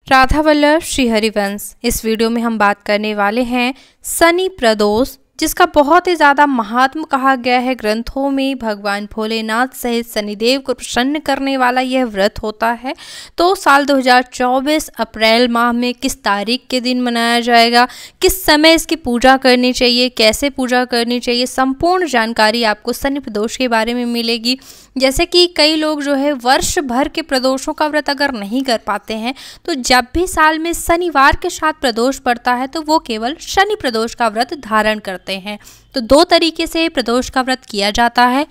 राधा वल्लभ श्री हरिवंश। इस वीडियो में हम बात करने वाले हैं शनि प्रदोष, जिसका बहुत ही ज़्यादा महात्म कहा गया है ग्रंथों में। भगवान भोलेनाथ सहित शनिदेव को प्रसन्न करने वाला यह व्रत होता है। तो साल 2024 अप्रैल माह में किस तारीख के दिन मनाया जाएगा, किस समय इसकी पूजा करनी चाहिए, कैसे पूजा करनी चाहिए, संपूर्ण जानकारी आपको शनि प्रदोष के बारे में मिलेगी। जैसे कि कई लोग जो है वर्ष भर के प्रदोषों का व्रत अगर नहीं कर पाते हैं, तो जब भी साल में शनिवार के साथ प्रदोष पड़ता है तो वो केवल शनि प्रदोष का व्रत धारण करते हैं। तो दो तरीके से प्रदोष का व्रत किया जाता है।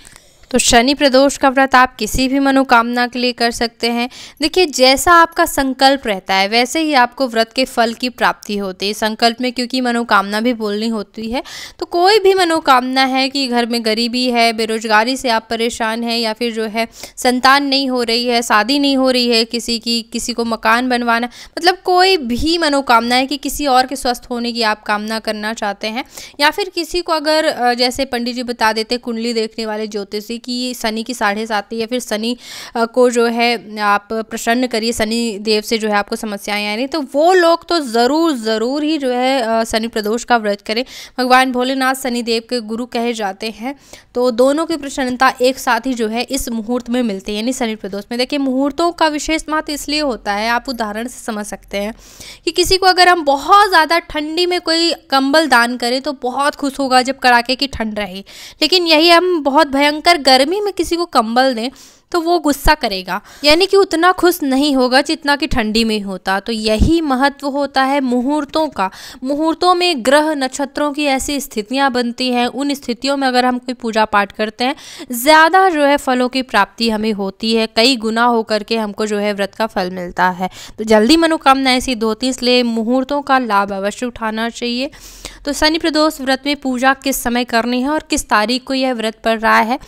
तो शनि प्रदोष का व्रत आप किसी भी मनोकामना के लिए कर सकते हैं। देखिए, जैसा आपका संकल्प रहता है वैसे ही आपको व्रत के फल की प्राप्ति होती है। संकल्प में क्योंकि मनोकामना भी बोलनी होती है, तो कोई भी मनोकामना है कि घर में गरीबी है, बेरोजगारी से आप परेशान हैं, या फिर जो है संतान नहीं हो रही है, शादी नहीं हो रही है किसी को मकान बनवाना, मतलब कोई भी मनोकामना है कि किसी और के स्वस्थ होने की आप कामना करना चाहते हैं, या फिर किसी को अगर जैसे पंडित जी बता देते कुंडली देखने वाले ज्योतिषी कि शनि की 7.5 या फिर शनि को जो है आप प्रसन्न करिए, शनि देव से जो है आपको समस्याएं आ रही, तो वो लोग तो ज़रूर ही जो है शनि प्रदोष का व्रत करें। भगवान भोलेनाथ शनि देव के गुरु कहे जाते हैं, तो दोनों की प्रसन्नता एक साथ ही जो है इस मुहूर्त में मिलती है, यानी शनि प्रदोष में। देखिए, मुहूर्तों का विशेष महत्व इसलिए होता है, आप उदाहरण से समझ सकते हैं कि किसी को अगर हम बहुत ज़्यादा ठंडी में कोई कंबल दान करें तो बहुत खुश होगा जब कड़ाके की ठंड रहे, लेकिन यही हम बहुत भयंकर गर्मी में किसी को कंबल दें तो वो गुस्सा करेगा, यानी कि उतना खुश नहीं होगा जितना कि ठंडी में होता। तो यही महत्व होता है मुहूर्तों का। मुहूर्तों में ग्रह नक्षत्रों की ऐसी स्थितियां बनती हैं, उन स्थितियों में अगर हम कोई पूजा पाठ करते हैं, ज़्यादा जो है फलों की प्राप्ति हमें होती है, कई गुना होकर के हमको जो है व्रत का फल मिलता है। तो जल्दी मनोकामनाएं सिद्ध होती है, इसलिए मुहूर्तों का लाभ अवश्य उठाना चाहिए। तो शनि प्रदोष व्रत में पूजा किस समय करनी है और किस तारीख को यह व्रत पड़ रहा है,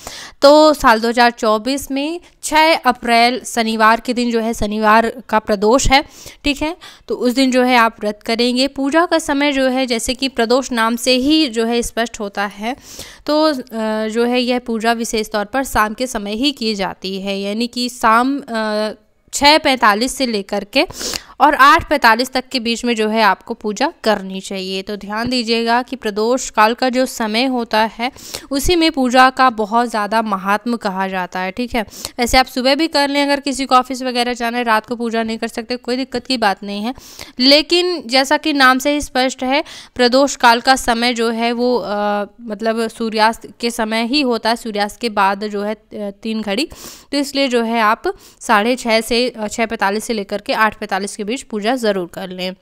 तो साल 2024 में 6 अप्रैल शनिवार के दिन जो है शनिवार का प्रदोष है, ठीक है। तो उस दिन जो है आप व्रत करेंगे। पूजा का समय जो है जैसे कि प्रदोष नाम से ही जो है स्पष्ट होता है, तो जो है यह पूजा विशेष तौर पर शाम के समय ही की जाती है, यानी कि शाम 6:45 से लेकर के और 8:45 तक के बीच में जो है आपको पूजा करनी चाहिए। तो ध्यान दीजिएगा कि प्रदोष काल का जो समय होता है उसी में पूजा का बहुत ज़्यादा महात्म कहा जाता है, ठीक है। वैसे आप सुबह भी कर लें, अगर किसी को ऑफिस वगैरह जाना है, रात को पूजा नहीं कर सकते, कोई दिक्कत की बात नहीं है। लेकिन जैसा कि नाम से ही स्पष्ट है, प्रदोष काल का समय जो है वो मतलब सूर्यास्त के समय ही होता है, सूर्यास्त के बाद जो है 3 घड़ी। तो इसलिए जो है आप 6:30 से 6:45 से लेकर के 8:45 के बीच पूजा ज़रूर कर लें।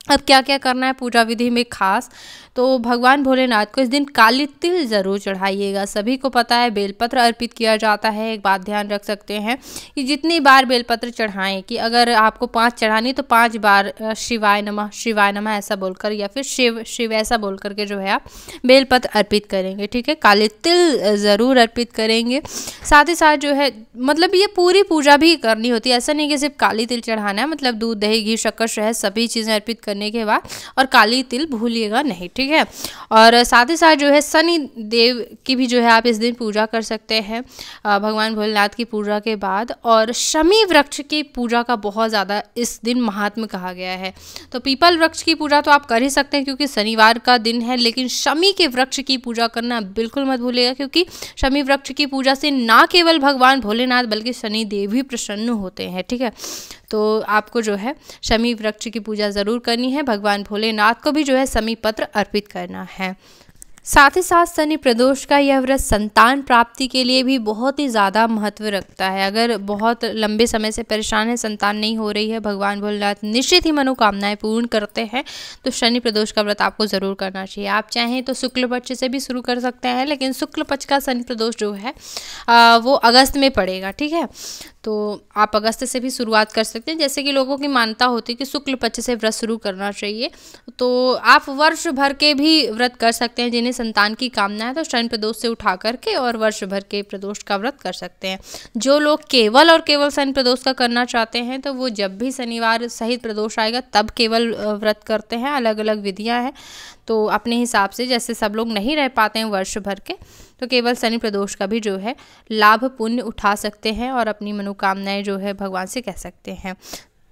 अब क्या क्या करना है पूजा विधि में खास, तो भगवान भोलेनाथ को इस दिन काली तिल ज़रूर चढ़ाइएगा। सभी को पता है बेलपत्र अर्पित किया जाता है। एक बात ध्यान रख सकते हैं कि जितनी बार बेलपत्र चढ़ाएं, कि अगर आपको 5 चढ़ानी तो 5 बार शिवाय नमः ऐसा बोलकर, या फिर शिव ऐसा बोल करके जो है आप बेलपत्र अर्पित करेंगे, ठीक है। काली तिल ज़रूर अर्पित करेंगे। साथ ही साथ जो है मतलब ये पूरी पूजा भी करनी होती है, ऐसा नहीं कि सिर्फ काली तिल चढ़ाना है, मतलब दूध दही घी शक्कर शहद सभी चीज़ें अर्पित करने के बाद, और काली तिल भूलिएगा नहीं, ठीक है। और साथ ही साथ जो है शनि देव की भी जो है आप इस दिन पूजा कर सकते हैं भगवान भोलेनाथ की पूजा के बाद। और शमी वृक्ष की पूजा का बहुत ज़्यादा इस दिन महात्म कहा गया है। तो पीपल वृक्ष की पूजा तो आप कर ही सकते हैं क्योंकि शनिवार का दिन है, लेकिन शमी के वृक्ष की पूजा करना बिल्कुल मत भूलिएगा, क्योंकि शमी वृक्ष की पूजा से ना केवल भगवान भोलेनाथ बल्कि शनि देव भी प्रसन्न होते हैं, ठीक है। तो आपको जो है शमी वृक्ष की पूजा ज़रूर करनी है। भगवान भोलेनाथ को भी जो है शमी पत्र अर्पित करना है। साथ ही साथ शनि प्रदोष का यह व्रत संतान प्राप्ति के लिए भी बहुत ही ज़्यादा महत्व रखता है। अगर बहुत लंबे समय से परेशान है, संतान नहीं हो रही है, भगवान भोलेनाथ निश्चित ही मनोकामनाएं पूर्ण करते हैं, तो शनि प्रदोष का व्रत आपको ज़रूर करना चाहिए। आप चाहें तो शुक्ल पक्ष से भी शुरू कर सकते हैं, लेकिन शुक्ल पक्ष का शनि प्रदोष जो है वो अगस्त में पड़ेगा, ठीक है। तो आप अगस्त से भी शुरुआत कर सकते हैं। जैसे कि लोगों की मान्यता होती है कि शुक्ल पक्ष से व्रत शुरू करना चाहिए, तो आप वर्ष भर के भी व्रत कर सकते हैं। जिन्हें संतान की कामना है तो शनि प्रदोष से उठा करके और वर्ष भर के प्रदोष का व्रत कर सकते हैं। जो लोग केवल और केवल शनि प्रदोष का करना चाहते हैं तो वो जब भी शनिवार सहित प्रदोष आएगा तब केवल व्रत करते हैं। अलग अलग विधियाँ हैं, तो अपने हिसाब से जैसे सब लोग नहीं रह पाते हैं वर्ष भर के, तो केवल शनि प्रदोष का भी जो है लाभ पुण्य उठा सकते हैं और अपनी मनोकामनाएं जो है भगवान से कह सकते हैं।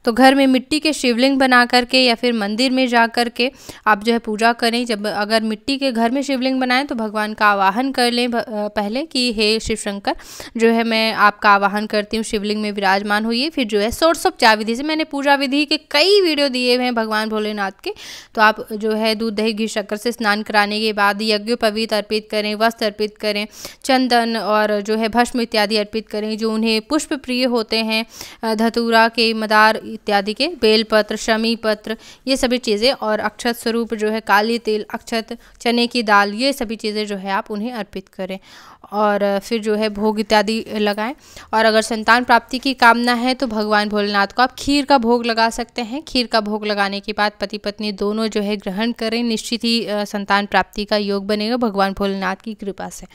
तो घर में मिट्टी के शिवलिंग बना करके या फिर मंदिर में जा कर के आप जो है पूजा करें। जब अगर मिट्टी के घर में शिवलिंग बनाएं तो भगवान का आवाहन कर लें पहले कि हे शिव शंकर जो है मैं आपका आवाहन करती हूँ, शिवलिंग में विराजमान होइए। फिर जो है षोडशोपचार विधि से, मैंने पूजा विधि के कई वीडियो दिए हुए हैं भगवान भोलेनाथ के, तो आप जो है दूध दही घी शक्कर से स्नान कराने के बाद यज्ञोपवीत अर्पित करें, वस्त्र अर्पित करें, चंदन और जो है भस्म इत्यादि अर्पित करें। जो उन्हें पुष्प प्रिय होते हैं, धतूरा के, मदार इत्यादि के, बेलपत्र, शमी पत्र, ये सभी चीज़ें, और अक्षत स्वरूप जो है काली तिल, अक्षत, चने की दाल, ये सभी चीज़ें जो है आप उन्हें अर्पित करें और फिर जो है भोग इत्यादि लगाएं। और अगर संतान प्राप्ति की कामना है तो भगवान भोलेनाथ को आप खीर का भोग लगा सकते हैं। खीर का भोग लगाने के बाद पति पत्नी दोनों जो है ग्रहण करें, निश्चित ही संतान प्राप्ति का योग बनेगा भगवान भोलेनाथ की कृपा से।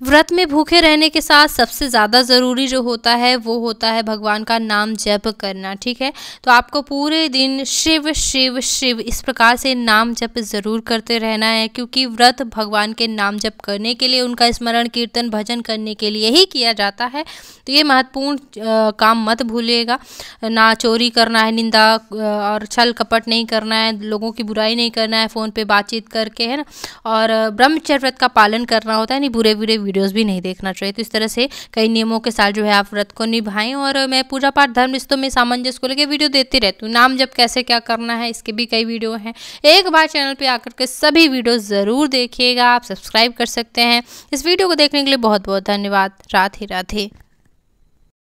व्रत में भूखे रहने के साथ सबसे ज़्यादा ज़रूरी जो होता है वो होता है भगवान का नाम जप करना, ठीक है। तो आपको पूरे दिन शिव शिव शिव इस प्रकार से नाम जप ज़रूर करते रहना है, क्योंकि व्रत भगवान के नाम जप करने के लिए, उनका स्मरण कीर्तन भजन करने के लिए ही किया जाता है। तो ये महत्वपूर्ण काम मत भूलिएगा। ना चोरी करना है, निंदा और छल कपट नहीं करना है, लोगों की बुराई नहीं करना है फ़ोन पे बातचीत करके, है ना। और ब्रह्मचर्य व्रत का पालन करना होता है, नहीं बुरे बुरे वीडियोस भी नहीं देखना चाहिए। तो इस तरह से कई नियमों के साथ जो है आप व्रत को निभाएं। और मैं पूजा पाठ धर्म रिश्तों में सामंजस्य को लेकर वीडियो देती रहती हूँ। नाम जब कैसे क्या करना है इसके भी कई वीडियो हैं। एक बार चैनल पे आकर के सभी वीडियो ज़रूर देखिएगा। आप सब्सक्राइब कर सकते हैं। इस वीडियो को देखने के लिए बहुत बहुत धन्यवाद। राधे राधे।